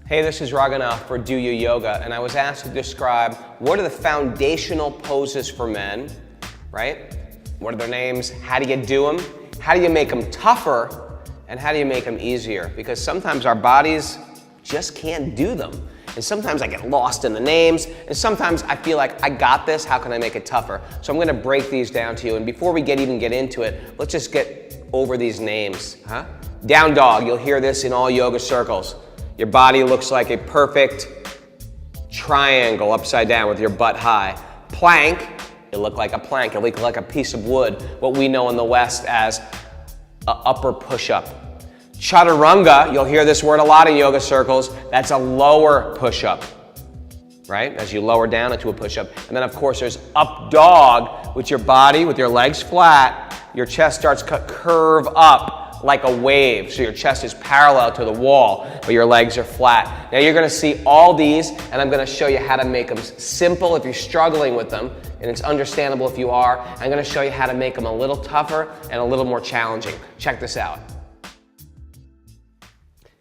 Hey, this is Raghunath for Do You Yoga, and I was asked to describe what are the foundational poses for men, right? What are their names? How do you do them? How do you make them tougher? And how do you make them easier? Because sometimes our bodies just can't do them. And sometimes I get lost in the names, and sometimes I feel like I got this, how can I make it tougher? So I'm gonna break these down to you, and before we even get into it, let's just get over these names, huh? Down dog, you'll hear this in all yoga circles. Your body looks like a perfect triangle upside down with your butt high. Plank, you look like a plank, you look like a piece of wood, what we know in the West as an upper push-up. Chaturanga, you'll hear this word a lot in yoga circles, that's a lower push-up, right? As you lower down into a push-up. And then of course there's up dog, with your body, with your legs flat, your chest starts to curve up like a wave, so your chest is parallel to the wall, but your legs are flat. Now you're gonna see all these, and I'm gonna show you how to make them simple if you're struggling with them, and it's understandable if you are. I'm gonna show you how to make them a little tougher and a little more challenging. Check this out.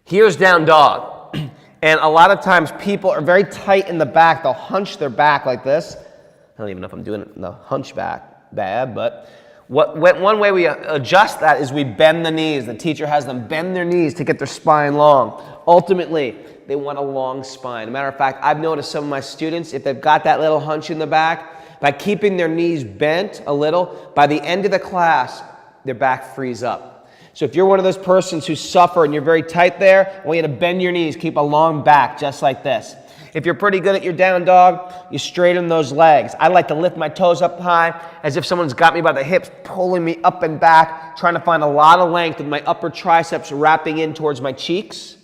Here's down dog, and a lot of times people are very tight in the back. They'll hunch their back like this. I don't even know if I'm doing it in the hunchback bad, but one way we adjust that is we bend the knees. The teacher has them bend their knees to get their spine long. Ultimately, they want a long spine. As a matter of fact, I've noticed some of my students, if they've got that little hunch in the back, by keeping their knees bent a little, by the end of the class, their back frees up. So if you're one of those persons who suffer and you're very tight there, I want you to bend your knees, keep a long back, just like this. If you're pretty good at your down dog, you straighten those legs. I like to lift my toes up high as if someone's got me by the hips, pulling me up and back, trying to find a lot of length with my upper triceps wrapping in towards my cheeks.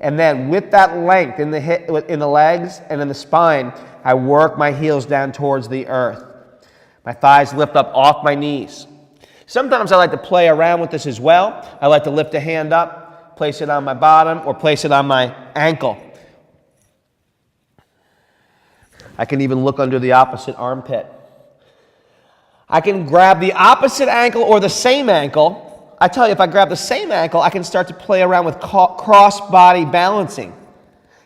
And then with that length in the legs and in the spine, I work my heels down towards the earth. My thighs lift up off my knees. Sometimes I like to play around with this as well. I like to lift a hand up, place it on my bottom, or place it on my ankle. I can even look under the opposite armpit. I can grab the opposite ankle or the same ankle. I tell you, if I grab the same ankle, I can start to play around with cross-body balancing.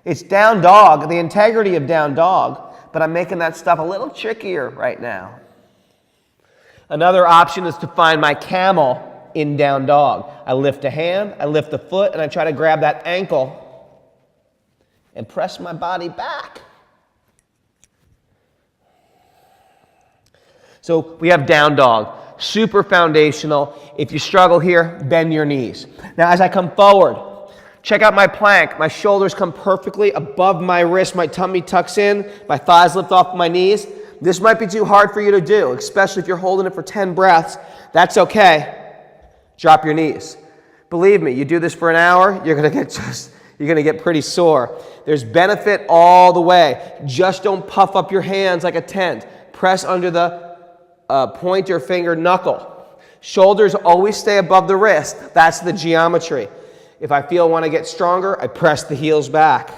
It's down dog, the integrity of down dog, but I'm making that stuff a little trickier right now. Another option is to find my camel in down dog. I lift a hand, I lift a foot, and I try to grab that ankle and press my body back. So we have down dog, super foundational. If you struggle here, bend your knees. Now as I come forward, check out my plank. My shoulders come perfectly above my wrist. My tummy tucks in. My thighs lift off my knees. This might be too hard for you to do, especially if you're holding it for 10 breaths. That's okay. Drop your knees. Believe me, you do this for an hour, you're gonna get pretty sore. There's benefit all the way. Just don't puff up your hands like a tent. Press under the pointer finger knuckle. Shoulders always stay above the wrist. That's the geometry. If I want to get stronger, I press the heels back.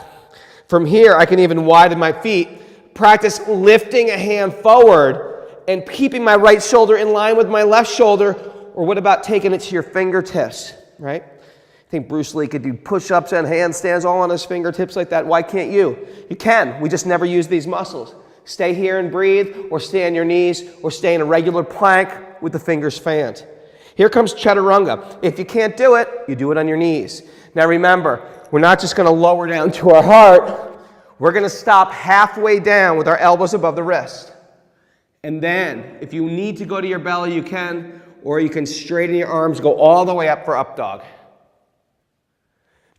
From here, I can even widen my feet. Practice lifting a hand forward and keeping my right shoulder in line with my left shoulder, or what about taking it to your fingertips, right? I think Bruce Lee could do push-ups and handstands all on his fingertips like that. Why can't you? You can. We just never use these muscles. Stay here and breathe, or stay on your knees, or stay in a regular plank with the fingers fanned. Here comes chaturanga. If you can't do it, you do it on your knees. Now remember, we're not just going to lower down to our heart. We're going to stop halfway down with our elbows above the wrist. And then, if you need to go to your belly, you can, or you can straighten your arms, go all the way up for up dog.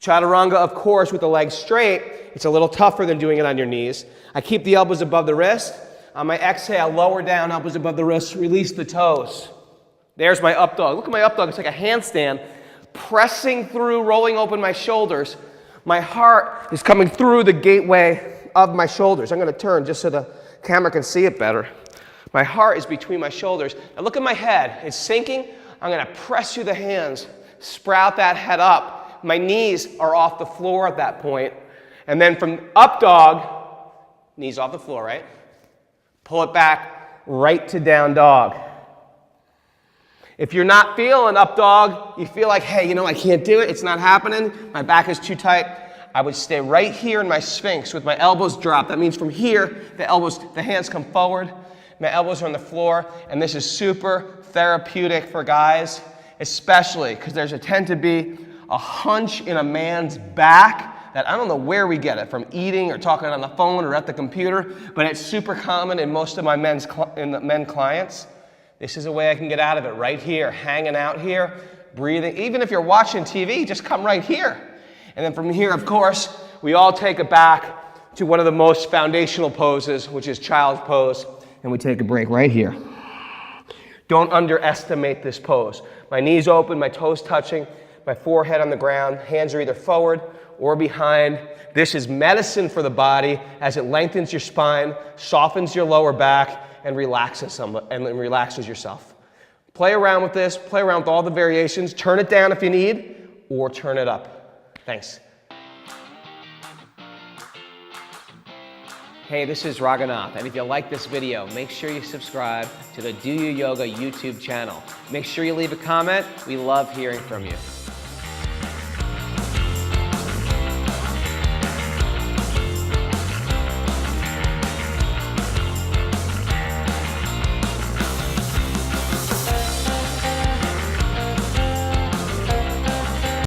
Chaturanga, of course, with the legs straight, it's a little tougher than doing it on your knees. I keep the elbows above the wrist. On my exhale, lower down, elbows above the wrist, release the toes. There's my up dog. Look at my up dog. It's like a handstand, pressing through, rolling open my shoulders. My heart is coming through the gateway of my shoulders. I'm going to turn just so the camera can see it better. My heart is between my shoulders. Now look at my head. It's sinking. I'm going to press through the hands, sprout that head up. My knees are off the floor at that point. And then from up dog, knees off the floor, right? Pull it back right to down dog. If you're not feeling up dog, you feel like, hey, I can't do it. It's not happening. My back is too tight. I would stay right here in my Sphinx with my elbows dropped. That means from here, the hands come forward, my elbows are on the floor, and this is super therapeutic for guys, especially because there's a tend to be a hunch in a man's back that I don't know where we get it, from eating or talking on the phone or at the computer, but it's super common in most of my men clients. This is a way I can get out of it right here, hanging out here, breathing. Even if you're watching TV, just come right here. And then from here, of course, we all take it back to one of the most foundational poses, which is child's pose, and we take a break right here. Don't underestimate this pose. My knees open, my toes touching, my forehead on the ground, hands are either forward or behind. This is medicine for the body as it lengthens your spine, softens your lower back, and relaxes yourself. Play around with this, play around with all the variations, turn it down if you need, or turn it up. Thanks. Hey, this is Raghunath, and if you like this video, make sure you subscribe to the Do You Yoga YouTube channel. Make sure you leave a comment. We love hearing from you.